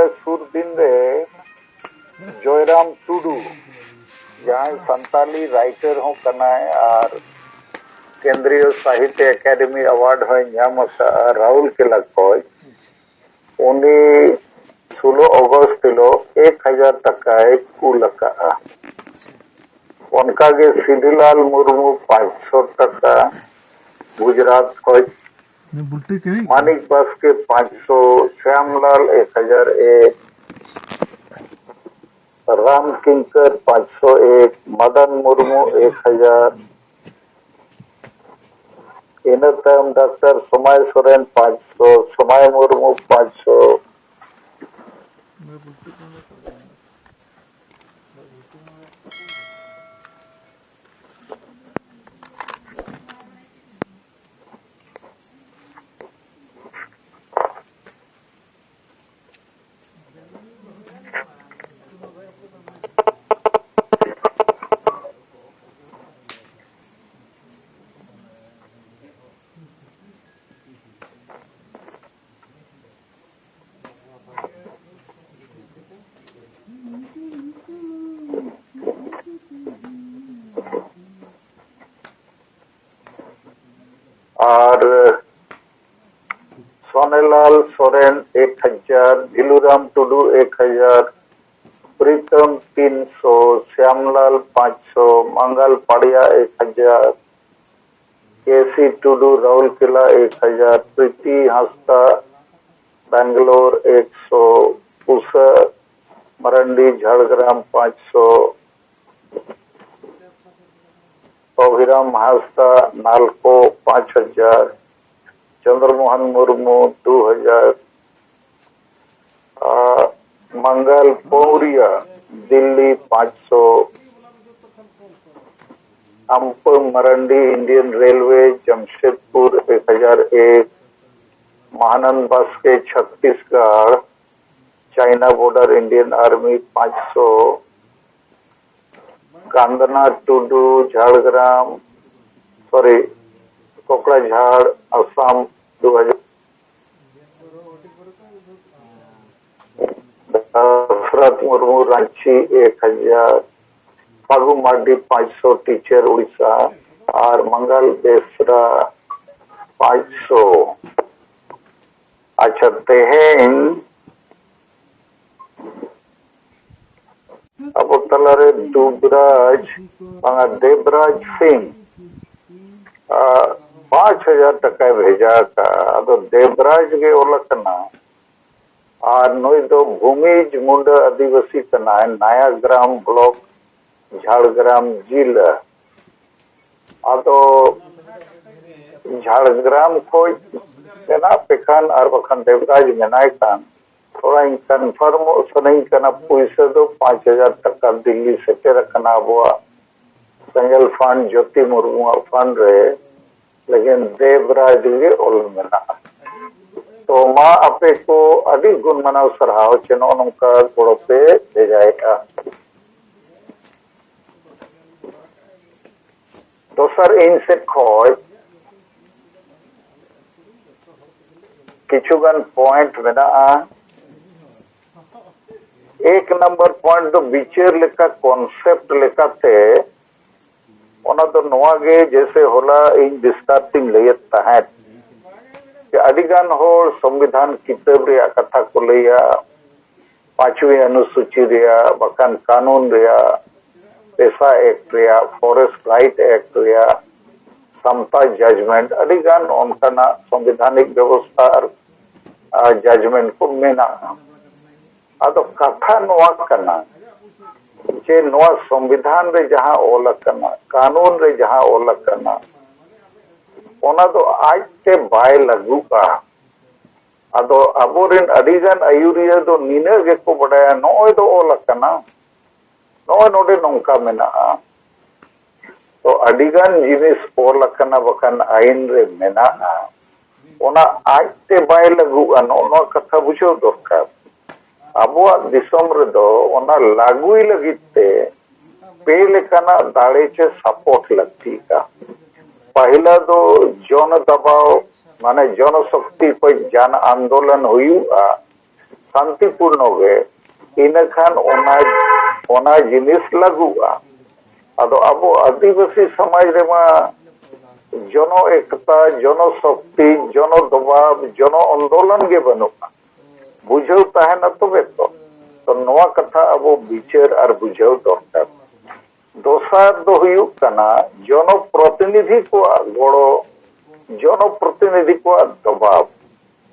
सुर दिन रे जयराम टुडू जहां संताली राइटर हो कनाय और केंद्रीय साहित्य अकादमी अवार्ड हो नाम राहुल केला कोई उनी 16 अगस्त हिलो 1000 टकाय कुलका उनका के सिद्धिलाल मुर्मू 500 टका गुजरात को मानिक बस के 500 श्यामलाल 1001 राम किंकर 501 मदन मुर्मू 1000 इनतम डॉक्टर समय सोरेन 500 समय मुर्मू 500 और सोनेलाल सोरेन 1000 ढिलूराम टुडू 1000 प्रीतम 300 श्यामलाल 500 मंगल पाड़िया 1000 केसी टुडू राउरकेला 1000 प्रीति हांसदा बेंगलोर 100 उषा मरंडी झाड़ग्राम 500 अभिराम हांसदा नालको 5000 चंद्रमोहन मुर्मू 2000 मंगल पौरिया दिल्ली 500 अम्प Marandi Indian Railway Jamshedpur 1001 Mahanand Baske Chhattisgarh China border Indian army 500 कांदना Tudu Jhargram sorry कोकड़ाझाड़ Assam 2000 Dasharath Murmu Ranchi 1000 Phagu Mardi 500 teacher Orissa और मंगल बेसरा 500 अच्छा तेहेन अब तलारे दुबराज देवराज सिंह 5000 टका भेजा का अब देवराज के ओलकना और नई दो भूमिज मुंडा आदिवासी कना नया ग्राम ब्लॉक झाड़ग्राम जिला अदो झाड़ग्राम को मेना पेखान और बखान देवराज मेनाय कान थोड़ा कन्फर्म सनई कना पैसा दो 5000 टका दिल्ली सेटेर कना अबवा संगल फंड ज्योति मुर्मू फंड रे लेकिन देवराज के ओल मेना तो मा अपे को अभी गुण मनाव सरहाव चेनो नौका गोड़ो पे भेजाएगा दोसर इन से खोज किचुगन पॉइंट मेना एक नंबर पॉइंट दो विचार लेका कॉन्सेप्ट लेका थे ओना तो नोआ गे जैसे होला इन विस्तारतिंग लेयत तहत कि अधिगान होर संविधान किताब रे कथा को लैया 5वीं अनुसूची रे बकान कानून रे पेशा एक्ट रे फॉरेस्ट राइट एक्ट रे समता जजमेंट अधिगान उनका संवैधानिक व्यवस्था और जजमेंट को मेना अदो कथा नोआ कना जे नोआ संविधान रे जहां ओला कना कानून रे जहां ओला कना ओना तो आज ते बाय लगुका अदो अबोरिन अडिगन आयुरिया दो निने गे को बडाया नोय दो ओला कना नोय नोडे नोंका मेना तो अडिगन जिनिस ओला कना बकान आइन रे मेना ओना आज ते बाय लगुआ नो कथा बुझो दरकार अबुआ दिसम रे दो ओना लागुई लगिते पे लेकाना दाड़े चे सपोर्ट लगती का पहला दो जन दबाव माने जनशक्ति को जन आंदोलन हुआ शांतिपूर्ण गे इन खान ओना जिनिस लागुआ आदो अबो आदिवासी समाज रेमा जन एकता जन शक्ति जन दबाव जन आंदोलन के बनुआ बुझाव तहना तबे तो नवा कथा अब विचार और बुझाव दरकार दोसार दो हुयुक कना जन प्रतिनिधि को गड़ो जन प्रतिनिधि को दबाव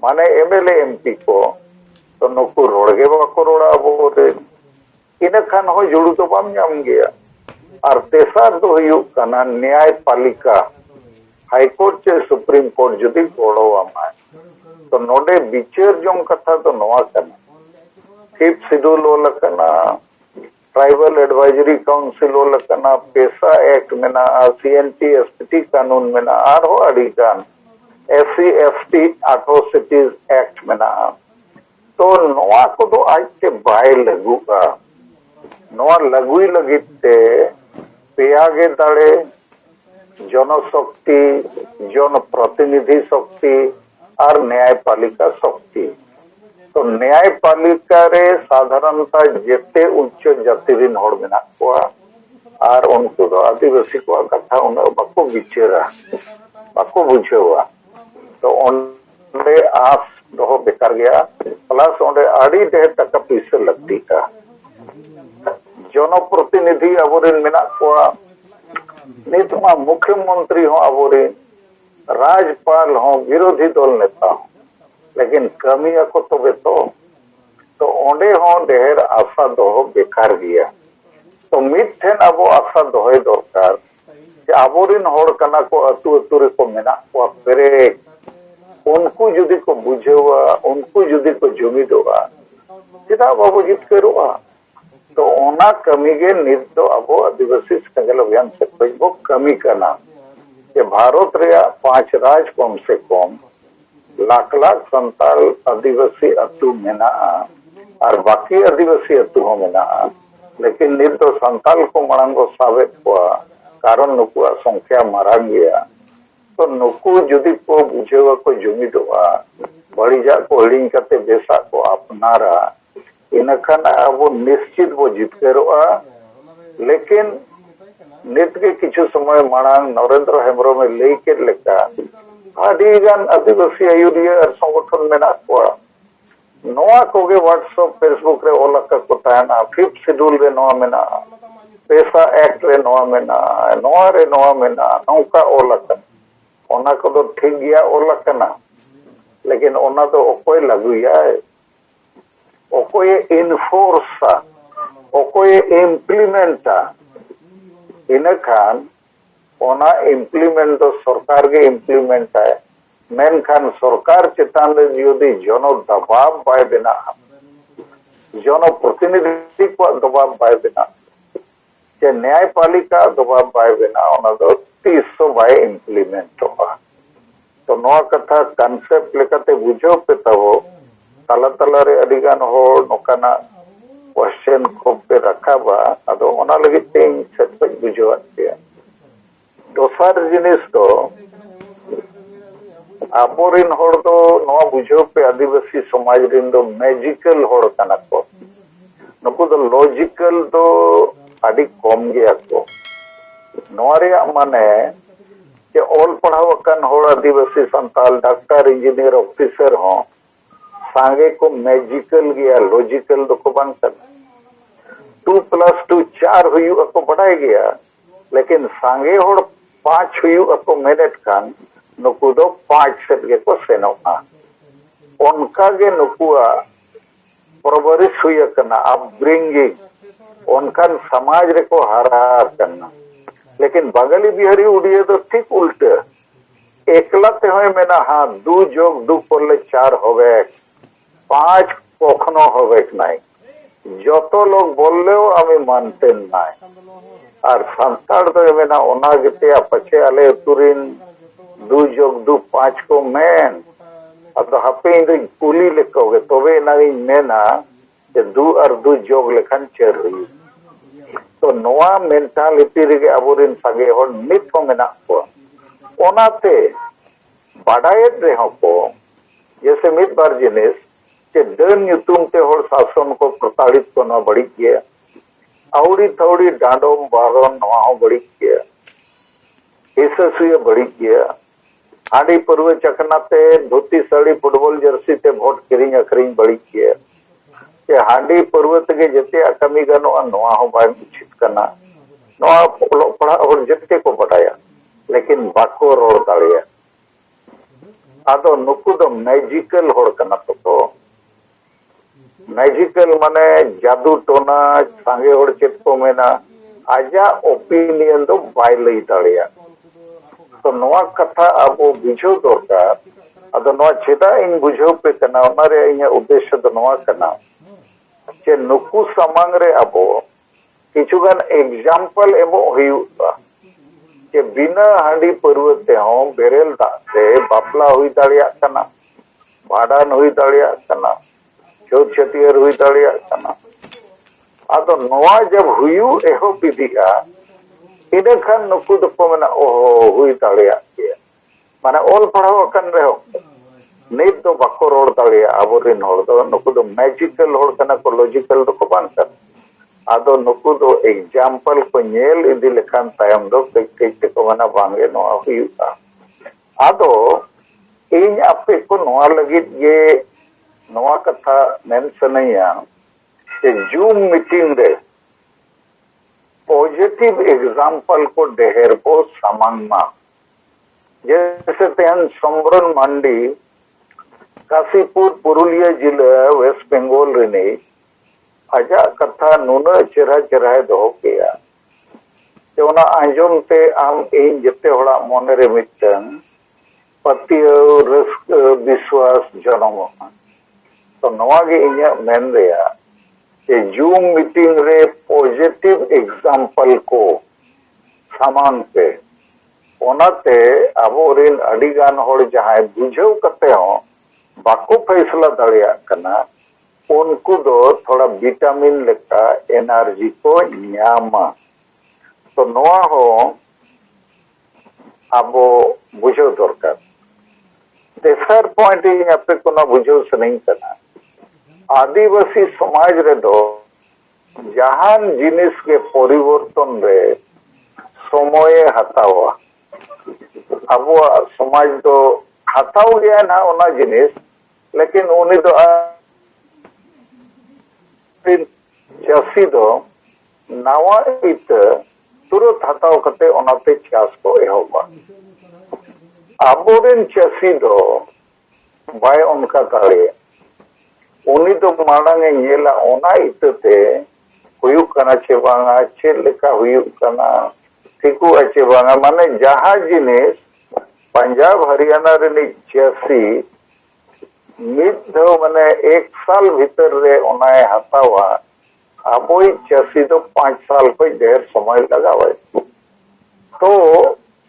माने एमएलए एमपी को तो नुकु रोड़गे बाको रोड़ा अब इन खान हो जुड़ू तो बाम नाम गया और तेसार दो हुयुक कना न्यायपालिका हाईकोर्ट चे सुप्रीम कोर्ट जुदी गड़ो आमाय तो नोडे विचार जों कथा तो नवा कना फिफ्थ शेड्यूल ओलकना ट्राइबल एडवाइजरी काउंसिल ओलकना पेशा एक्ट मेना सीएनटी एसटी कानून मेना और हो अड़ीगान एससी एसटी एट्रोसिटीज एक्ट मेना तो नवा को तो आज के बाय लगुगा नवा लगुई लगिते पेयागे दाड़े जनशक्ति जन प्रतिनिधि शक्ति और न्यायपालिका शक्ति तो न्यायपालिका रे साधारणता जेते उच्च जाति रिन होड़ मेना कोआ और उनको तो आदिवासी को कथा उन बाको विचारा बाको बुझेवा तो ओंडे आस दोहो बेकार गया प्लस ओंडे आड़ी ढेर टका पैसा लगती का जनप्रतिनिधि अबोरिन मेना कोआ नितमा मुख्यमंत्री हो अबोरिन राज्यपाल हो विरोधी दल नेता हो लेकिन कमी को तो ओंडे हो ढेर आशा दोहो बेकार गया तो मिठेन अब आशा दोहे दरकार जे अबोरिन होड़ कना को अतु अतु रे को मेना को पेरे उनको जुदी को बुझेवा उनको जुदी को जुमिदोगा चिदा बाबू जितकेरुआ तो ओना कमी गे नित तो अब आदिवासी संगल अभियान से वो कमी करना कि भारत रे 5 राज कम से कम लाख लाख संताल आदिवासी अतु मेना और बाकी आदिवासी अतु हो मेना लेकिन नित तो संताल को मड़ांगो साबे को कारण नुकुआ संख्या मारांग गया तो नुकु जुदी को बुझेवा को जुमिदोआ बड़ी जा को हिडिंग करते बेसा को अपनारा इनखान अब निश्चित वो जितकेरोआ लेकिन नित के किछु समय मांग नरेंद्र हेम्ब्रम में लई के लेका आदिगान आदिवासी आयुरिया और संगठन मेना को नोआ कोगे व्हाट्सएप फेसबुक रे ओलका को ताना फिफ्थ शेड्यूल रे नोआ मेना पेशा एक्ट रे नोआ मेना नौका ओलका ओना को तो ठीक गया ओलकना लेकिन ओना तो ओकोय लगुया ओकोय इनफोर्सा ओकोय इम्प्लीमेंटा इन खान ओना इम्प्लीमेंट तो सरकार के इम्प्लीमेंट है मेन खान सरकार चेतान रे जुदी जन दबाव बाय बिना जन प्रतिनिधि को दबाव बाय बिना जे न्यायपालिका दबाव बाय बिना ओना दो 300 बाय इम्प्लीमेंट होगा तो नोआ कथा कॉन्सेप्ट लेकाते बुझो पे तबो तला तला रे अडिगान हो नोकाना क्वेश्चन को पे रखा बा अदो ओना लगी तें सेट बुझो आते दोसार जिनिस तो आपोरिन होड़ तो नोआ बुझो पे आदिवासी समाज रिन दो मैजिकल होड़ कना को नुकु दो लॉजिकल तो आदि कम गया को नोआ रे माने के ऑल पढ़ाव कन होड़ आदिवासी संताल डॉक्टर इंजीनियर ऑफिसर हो सांगे को मैजिकल गया लॉजिकल दो को बन कर 2+2 4 हुई को बढ़ाई गया लेकिन सांगे होड़ 5 हुई को मिनट खान नुकु दो 5 सेट के को सेनोआ उनका गे नुकुआ परवरिश हुई करना अपब्रिंगिंग उनका समाज रे को हारा करना लेकिन बंगाली बिहारी उड़िया तो ठीक उल्टे एकला ते होय मेना हाँ 2 + 2 करले 4 होवे 5 कखनो होवे नहीं जतो लोग बोललेও আমি मानते নাই আর संताड़ तो मेना ओना गते पछे आले तुरिन 2 + 2 5 को मेन अब हापे इन कुली लेकोगे तबे ना मेना जे 2 और 2 जोग लेखन 4 हुई तो नोआ मेंटालिटी रे अबोरिन सागे होड़ नित को मेना को ओनाते बाडायत रे हो को जैसे मित बार जिनिस चे डन युतुम ते होड़ शासन को प्रताड़ित को न बड़ी किया आवड़ी थवड़ी डांडोम बारोन नवा हो बड़ी किया एसएससी बड़ी किया हाड़ी पर्व चकनाते धोती साड़ी फुटबॉल जर्सी ते वोट किरिंग अखरिंग बड़ी किया चे हाड़ी पर्व तगे जते कमी गानोआ नवा हो बाय उचित कना नवा पढ़ा और जते को बटाया लेकिन बाको रोड दाड़िया आदो नुकु दो मैजिकल होड़ कना तो मैजिकल माने जादू टोना सांगे होड़ चेत को मेना आजा ओपिनियन दो बाय लई दाड़िया तो नवा कथा अबो बुझो दरकार अदो नवा चेदा इन बुझो पे कना ओनारे इया उद्देश्य दो नवा कना चे नुकु सामांग रे अबो किछुगान एग्जाम्पल एबो हुयुआ चे बिना हांडी पर्वते हो बेरेल दा से बापला हुई दाड़िया कना भाडान हुई दाड़िया कना चौथ छतियर हुई दाड़िया कना आदो नवा जब हुयु एहो पिदिया इने खान नुकु दको मेना ओहो हुई दाड़िया के माने ओल पढ़ाव कन रहो नित तो बाको रोड दाड़िया आबोरिन होड़ दो नुकु दो मैजिकल होड़ कना को लॉजिकल दको बान कर आदो नुकु दो एग्जाम्पल को नेल इदी लेखान तायम दो कई को मना बांगे नोआ हुयुआ आदो इन आपे को नोआ लगित ये नोआ कथा मेन सनैया कि जूम मीटिंग रे पॉजिटिव एग्जाम्पल को ढेर को सामांगमा जैसे तेहन सोमरन मांडी काशीपुर पुरुलिया जिला वेस्ट बंगाल रिनी आजा कथा नुना चेहरा चेहरा दो किया ते ओना आंजम ते आम इन जते होड़ा मोने रे मिटन पतिय रस्क विश्वास जनम तो नवा गे इnya मेन रेया कि जूम मीटिंग रे पॉजिटिव एग्जाम्पल को सामान पे ओनाते अबोरिन अडिगान होड़ जहां बुझाव कते हो बाको फैसला दाड़िया कना उनको दो थोड़ा विटामिन लेका एनर्जी को न्यामा तो नोआ हो अबो बुझाव दरकार तेसर पॉइंट इन आपे को ना बुझाव सनई कना आदिवासी समाज रे दो जहान जिनिस के परिवर्तन रे समय हतावा अबो समाज दो हताव गया ना ओना जिनिस लेकिन उनी दो चासी दो नवा इत तुरंत हताव कते ओनाते चास को एहोबा आबोरेन चासी दो बाय उनका ताड़े उनी तो माड़ांगे नेला ओना इतते हुयुक कना चे बांगा चे लेका हुयुक कना ठीकु अचे बांगा माने जहां जिनिस पंजाब हरियाणा रे चासी मिद माने एक साल भीतर रे ओनाए हतावा अबोई चासी तो 5 साल को ढेर समय लगावे तो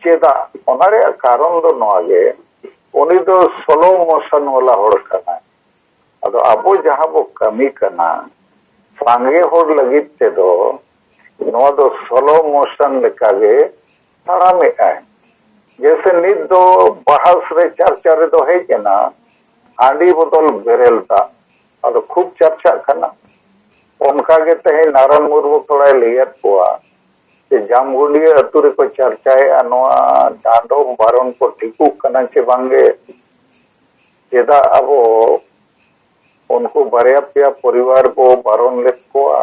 चेदा ओनारे कारण दो नवागे उनी तो स्लो मोशन वाला होड़ कना अदो अबो जहां बो कमी कना सांगे होड़ लगित ते दो नवा दो स्लो मोशन लेकागे तारामे आए जैसे नित दो बहस रे चर्चा रे दो है केना हांडी बोतल बेरेल ता अदो खूब चर्चा कना उनका के तहे नारायण मुर्मू थोड़ा लेयर कोआ जे जामगुंडिया अतुरे को चर्चाए अनवा डांडो बारन को ठीकू कना चे बांगे जेदा अबो उनको बारया पेया परिवार को बारन लेक कोआ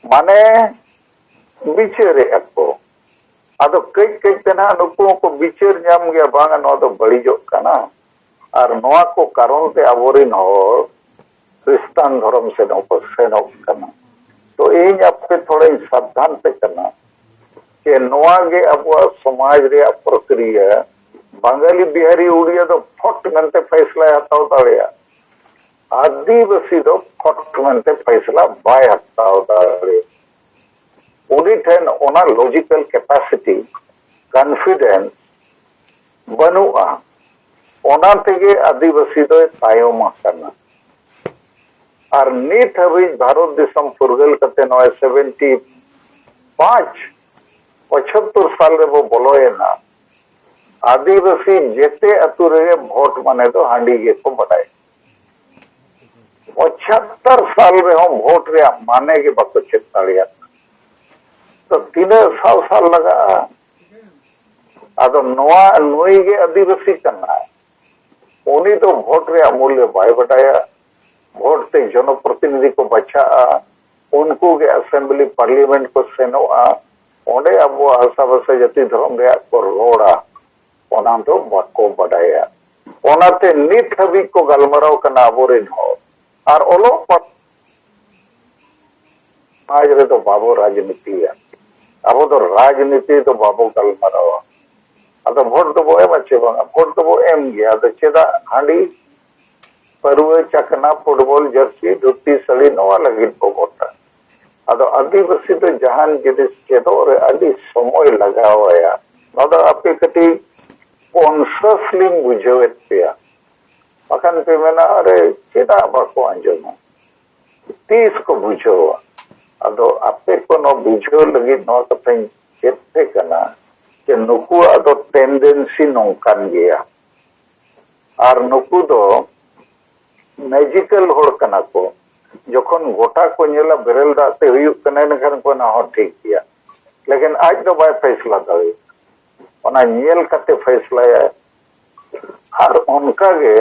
माने बिचारे अको अदो कई कई तना नुकु को बिचार नाम गया बांगा नो दो बड़ीजो कना और नोआ को कारण ते अबोरिन हो क्रिस्तान धर्म से नो कना तो इन आपके थोड़े सावधान पे करना कि नोआ गे अब समाज रे प्रक्रिया बंगाली बिहारी उड़िया तो फट मनते फैसला हताव दाड़िया आदिवासी दो फट मनते फैसला बाय हताव दाड़िया उनी ठेन ओना लॉजिकल कैपेसिटी कॉन्फिडेंस बनुआ ओना तेगे आदिवासी दो तायम करना और नीट हबी भारत देशम फुरगल कते नॉय 75 साल रे वो बोलोए ना आदिवासी जेते अतुरे वोट माने तो हांडी गे को बटाए 75 साल रहे भोट रे माने के बाको चेक दाड़िया तो तीन साल लगा आदो नोआ नुई के आदिवासी करना उन्हीं तो भोट रे मूल्य बाय बटाया भोट से जनप्रतिनिधि को बचा उनको के असेंबली पार्लियामेंट को सेनोआ ओंडे अब आसाबासा जाति धर्म रे को रोड़ा ओना तो बाको बडाया ओनाते नित हबी को गलमराव कना अबोरेन हो और ओलो आज रे तो बाबो राजनीति है अब तो राजनीति तो बाबो गलमराव अदो भोट तो बो एम अच्छे बांगा भोट तो बो एम गया तो चेदा हांडी परवे चकना फुटबॉल जर्सी धुती सड़ी नवा लगी को वोटा अदो आदिवासी तो जहान जिनिस चेदो रे अभी समय लगावाया नोदा आपके कटी कॉन्शियसली बुझेवेत पेया अखन पे मेना अरे चेदा बाको आंजोमा 30 को बुझेवा अदो आपे को नो बुझे लगी नो कथाई चेते कना के नुकु अदो टेंडेंसी नोंकान गया और नुकु दो मैजिकल होड़ कना को जखन गोटा को नेला बेरल दाते हुयुक कना नखन को ना हो ठीक गया लेकिन आज तो बाय फैसला दावे ओना नेल कते फैसला है और उनका गे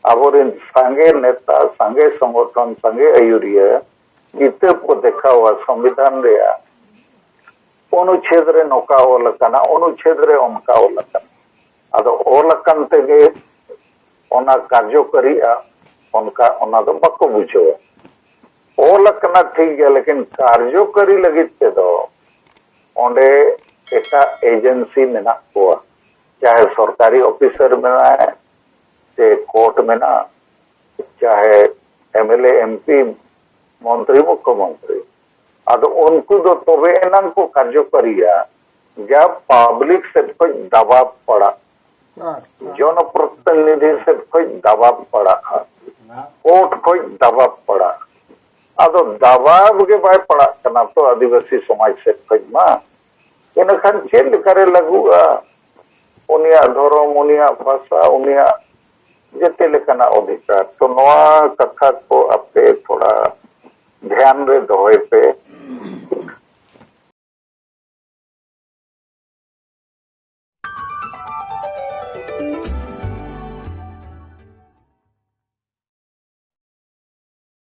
अबोरिन संगे नेता संगे संगठन संगे आयुरिया किताब को देखा हुआ संविधान रे अनुच्छेद रे नोका ओल कना अनुच्छेद रे उनका ओल कना अदो ओल कन तेगे ओना कार्यकरी उनका ओना तो बको बुझो ओल कना ठीक गया लेकिन कार्यकरी लगित ते दो ओंडे एटा एजेंसी मेना को चाहे सरकारी ऑफिसर मेना है चाहे कोर्ट मेना चाहे एमएलए एमपी मंत्री मुख्यमंत्री अदो उनको दो तबे एनन को कार्यकरिया जब पब्लिक से कोई दबाव पड़ा जनप्रतिनिधि से कोई दबाव पड़ा कोर्ट कोई दबाव पड़ा अदो दबाव के बाय पड़ा कना तो आदिवासी समाज से कोई मा इनखान चेल करे लगुआ उनिया धर्म उनिया भाषा उनिया जेते लेकना अधिकार तो नोआ कथा को आपे थोड़ा ध्यान रे दोय पे